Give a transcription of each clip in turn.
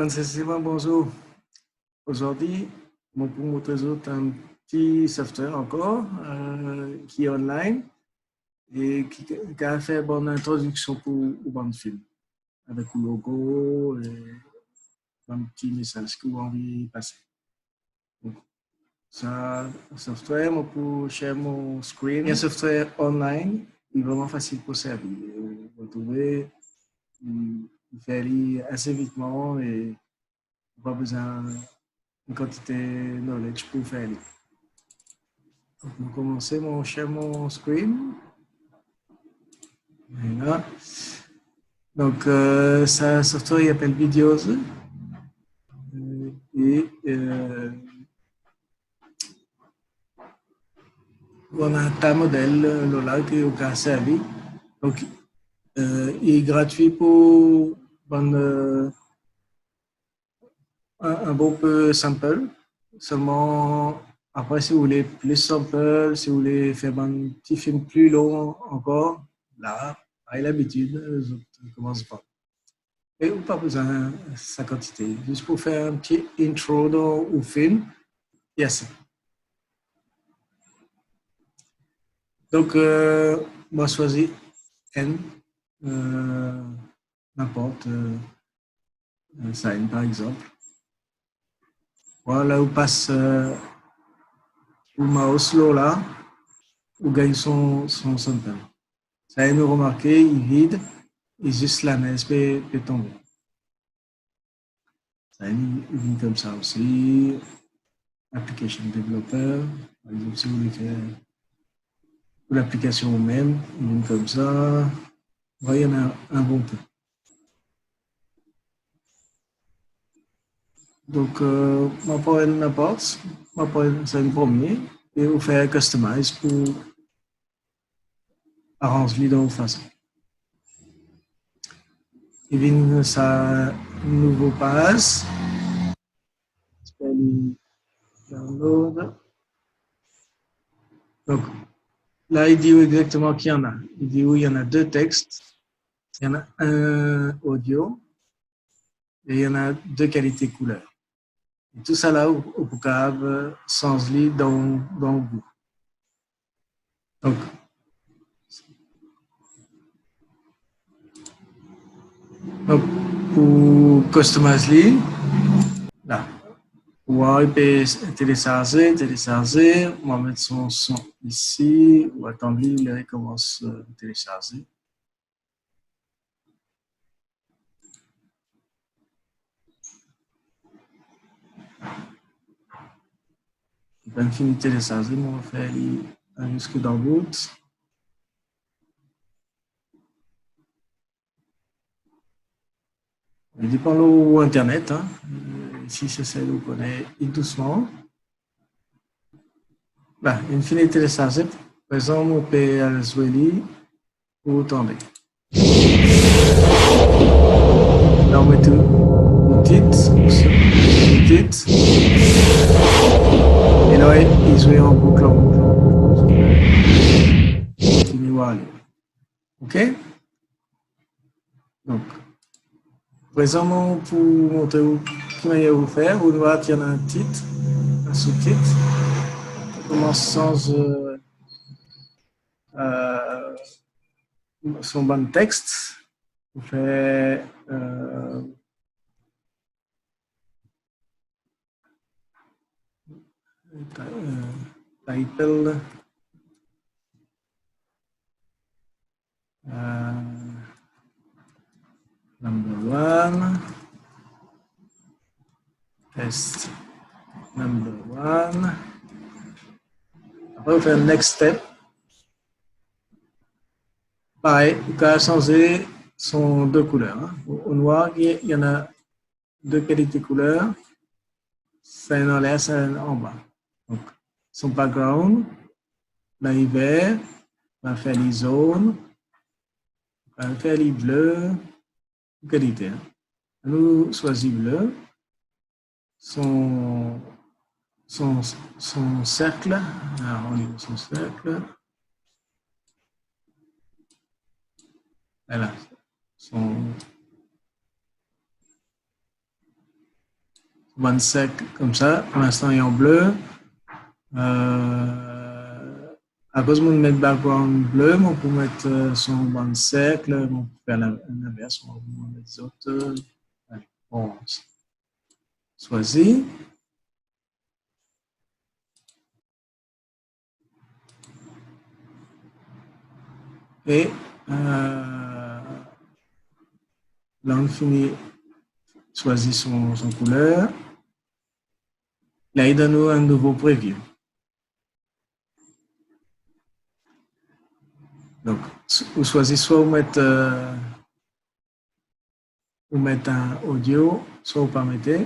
Francesima, bonjour. Aujourd'hui, je vais vous montrer un petit software encore qui est online et qui a fait une bonne introduction pour le film avec le logo et un petit message que vous avez envie de passer. Donc, ça, software, je peux share mon screen. Il y a un software online qui est vraiment facile pour servir. Vous trouvez, il fait assez vitement et pas besoin une quantité de knowledge pour faire. Donc, je vais commencer mon share mon screen. Voilà. Donc, ça software il s'appelle Videos. Et on a un modèle là qui est au servi. Donc, il est gratuit pour un bon peu sample. Seulement, après, si vous voulez plus sample, si vous voulez faire un petit film plus long encore, là, avec l'habitude, je commence pas. Et pas besoin de sa quantité. Juste pour faire un petit intro au film, et assez. Donc, moi, je choisis N, n'importe, Sign par exemple. Voilà où passe le mouse là, où gagne son sample. Ça, nous remarquer, il vide, et juste la neige peut tomber. Ça, il vient comme ça aussi. Application Developer, par exemple, si vous voulez faire pour l'application même, il vient comme ça. Vous voyez, il y en a un bon peu. Donc, ma prendre n'importe, c'est une première, et vous faire customize pour arranger dans vos façons. Il vient sa nouveau page. Download. Donc, là, il dit exactement qu'il y en a. Il dit oui, il y en a deux textes, il y en a un audio, et il y en a deux qualités couleurs. Et tout ça là, au vocable, sans lit dans le bout. Donc, pour customiser, là, il peut télécharger, on va mettre son son ici, ou attendre, il recommence à télécharger. Il va finir de télécharger, on va faire jusque dans boot. Il dépend de Internet, hein. Si c'est celle où on connaît doucement. Là, il finit de télécharger. Par exemple, on peut jouer ou attendre. Là, on met tout le titre. Et là, il joue en boucle, Continue à aller. OK? Donc, présentement, pour montrer qui manière vous faire, vous devez qu'il y en a un titre, un sous-titre. On commence sans son bon texte. On fait title. Number one. Test number one. Après, on fait next step. Pareil, il peut changer son deux couleurs. Hein. Au noir, il y en a deux qualités couleurs. Ça en l'air, ça en bas. Donc, son background, là, il vert, on va faire les zones, on va faire les bleus, qualité. Hein. Nous choisissons bleu, son cercle, alors on est son cercle, voilà, son 25 comme ça. Pour l'instant, il est en bleu. À cause de mettre background bleu, on peut mettre son bande cercle, on peut faire l'inverse, on peut mettre les autres. Allez, on choisit. Et là, on finit, choisit son couleur. Là, il donne nous un nouveau preview. Donc, vous choisissez soit vous mettez un audio, soit vous permettez.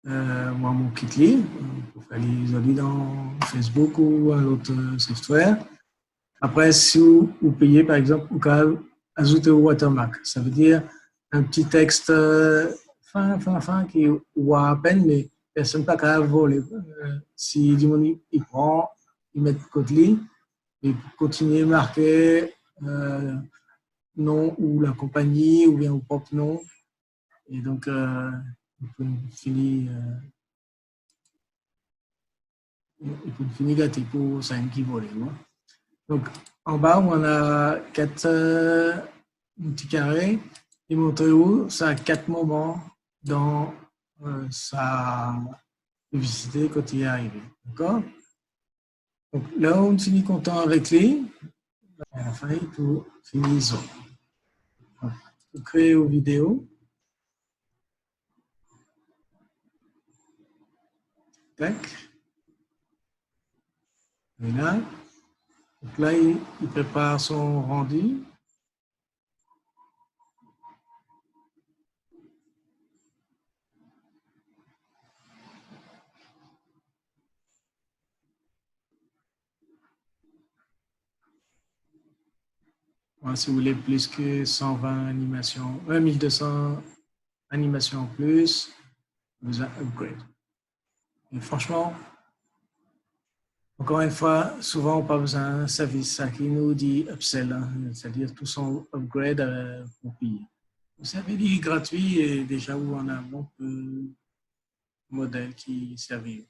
Moi, mon Kitly, pour faire l'isoler dans Facebook ou un autre software. Après, si vous payez, par exemple, vous pouvez ajouter au watermark. Ça veut dire un petit texte fin qui voit à peine, mais personne ne peut pas voler. Si du monde il prend, il met Kotlin, et continuer à marquer nom ou la compagnie ou bien au propre nom. Et donc, il peut finir gâté pour 5 qui volent. Donc, en bas, on a 4 petits carrés. Il montre où ça a 4 moments dans sa publicité quand il est arrivé. D'accord? Donc, là, on finit content avec lui. À la fin, il faut finir ça. Pour créer une vidéo. Tac. Et là. Donc là, il prépare son rendu. Bon, si vous voulez plus que 120 animations, 1200 animations en plus, vous upgrade. Et franchement, encore une fois, souvent, on n'a pas besoin d'un service qui nous dit upsell, hein, c'est-à-dire tout son upgrade pour payer. Vous savez, il est gratuit et déjà où on a un bon peu de modèle qui servent.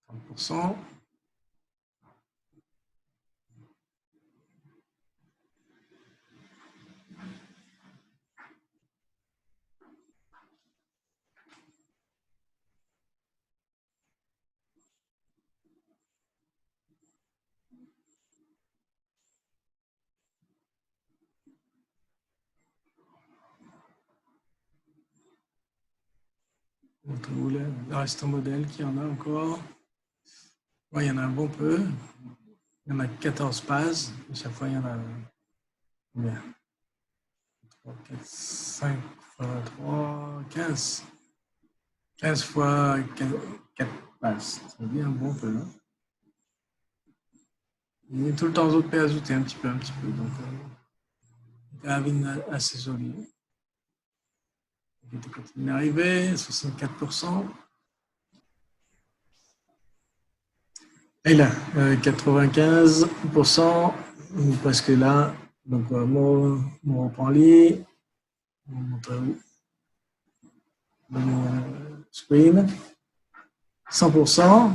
30%. On trouve le reste modèle qui en a encore. Ouais, il y en a un bon peu. Il y en a 14 pages. À chaque fois, il y en a combien? 3, 4, 5 fois 3, 15. 15 fois 4 pages. Ça veut dire un bon peu. Hein? Et tout le temps, d'autres peut ajouter un petit peu. Donc, Gavin assez joli. Il continue d'arriver, 64%. Et là, 95%, presque là. Donc, on reprend les. On montre où. Screen. 100%.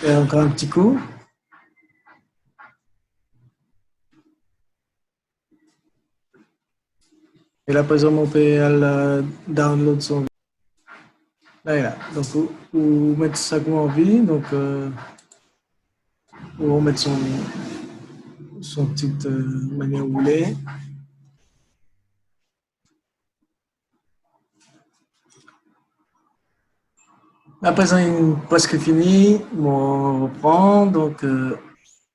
Et encore un petit coup. Et là, par exemple, on peut download son. Là et là. Donc, vous mettez ça comme envie. Donc, vous mettre son petite manière où vous voulez. À présent, il est presque fini. Bon, on reprend. Donc,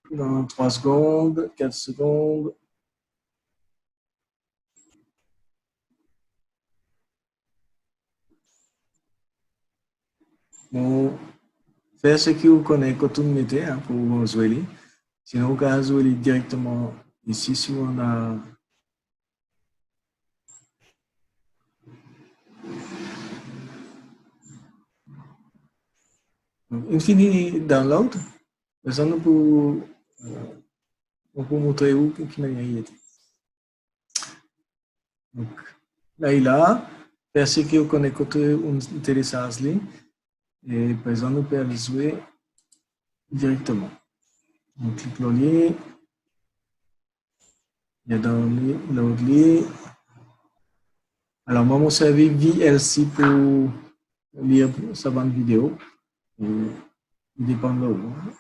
dans 3 secondes, 4 secondes. Bon, faire ce que vous connaissez quand vous mettez hein, pour jouer. Sinon, vous pouvez jouer directement ici si on a. Infini download. Ça nous pour montrer où qui manière il était. Donc, Là, il a, parce que vous connaissez un télécharge, et par exemple, nous pouvons jouer directement. On clique le lien, il y a dans l'autre lien. Alors, moi, mon servi VLC pour lire sa bande vidéo. Il dépend de l'autre.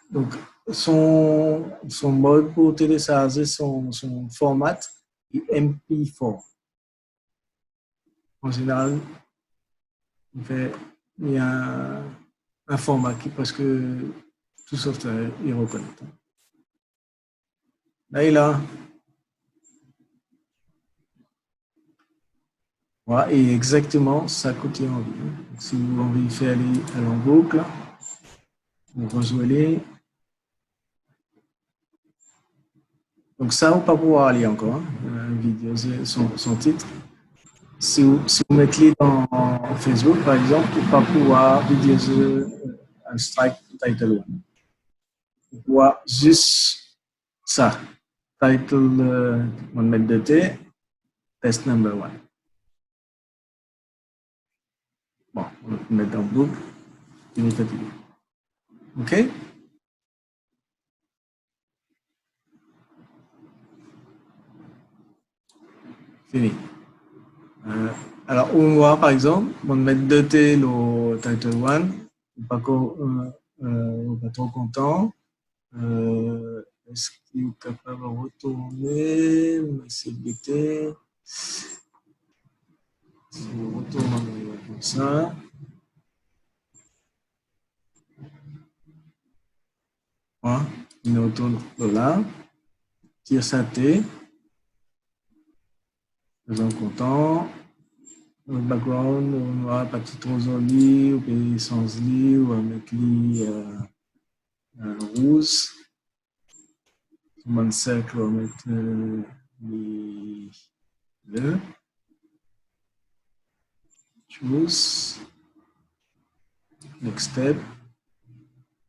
Donc, son mode pour télécharger son format est MP4. En général, il y a un format qui presque tout software il reconnaît. Là, il a. Voilà, et exactement ça que tu as envie. Si vous avez envie de faire aller en boucle, vous rejouez. Donc ça, on ne peut pas pouvoir aller encore. Vidéo, son titre. Si vous mettez dans Facebook, par exemple, vous ne pouvez pas pouvoir vidéo un strike title 1. Vous pouvez juste ça. Title, on met de T, test number 1. Bon, on va mettre en boucle. OK? Fini. Alors, on voit par exemple, on met de T le title 1, pas trop content. Est-ce qu'il est capable de retourner? CBT. Si on retourne comme ça. Voilà, il retourne là. Tire sa T. Faisons content. Le background, on va partir trop en lit, ou payer sans lit, ou avec lit rouge. Mon cercle, on va mettre les bleus. Choose. Next step.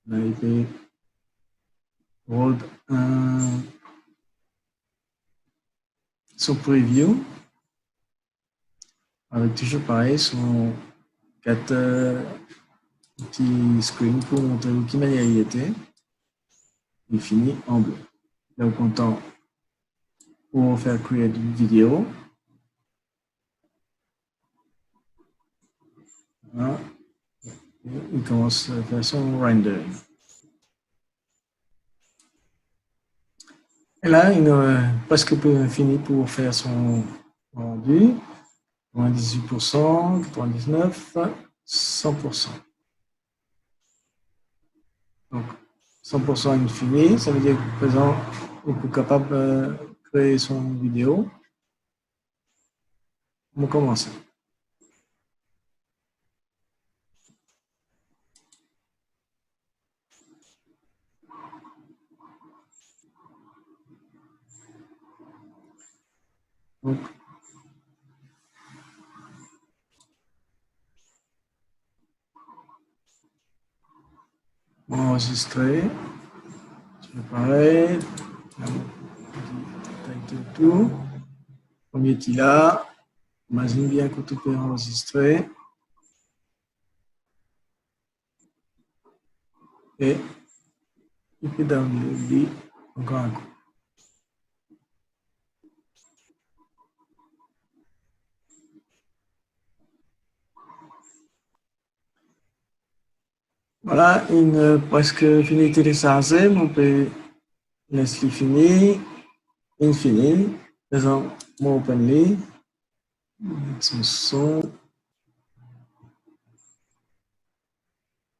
Là, il peut hold son preview. Avec toujours pareil, son 4 petits screens pour montrer de quelle manière il était. Il finit en bleu. Là, on est content pour faire create une vidéo. Voilà. Il commence à faire son rendering. Et là, il a presque fini pour faire son rendu. 98%, 99%, 100%. Donc, 100% infini, ça veut dire que présent, on est capable de créer son vidéo. On commence. Donc, enregistrer. Je fais pareil. Tout. Premier petit là. Imagine bien que tout est enregistré. Et il peut downloader encore un coup. Voilà, une presque fini de télécharger. On peut laisser finir. Infini. Faisons mon openly. Son son.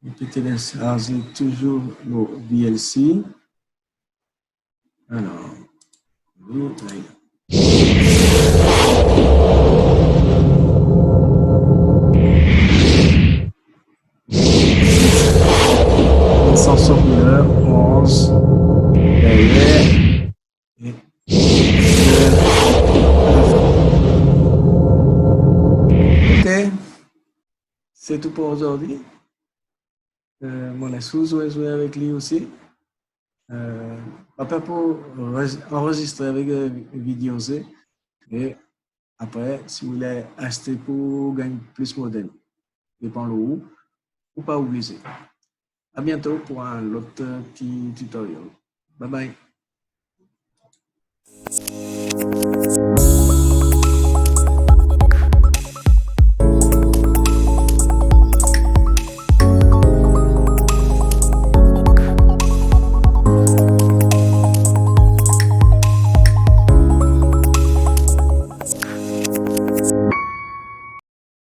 On peut télécharger toujours le VLC. Alors, oui, là. 11 derrière et ok, c'est tout pour aujourd'hui. Mon excuse, je vais jouer avec lui aussi. Après pour enregistrer avec vidéo, et Après, si vous voulez acheter pour gagner plus moderne, dépend de où, ou pas oublier. À bientôt pour un autre petit tutoriel. Bye bye.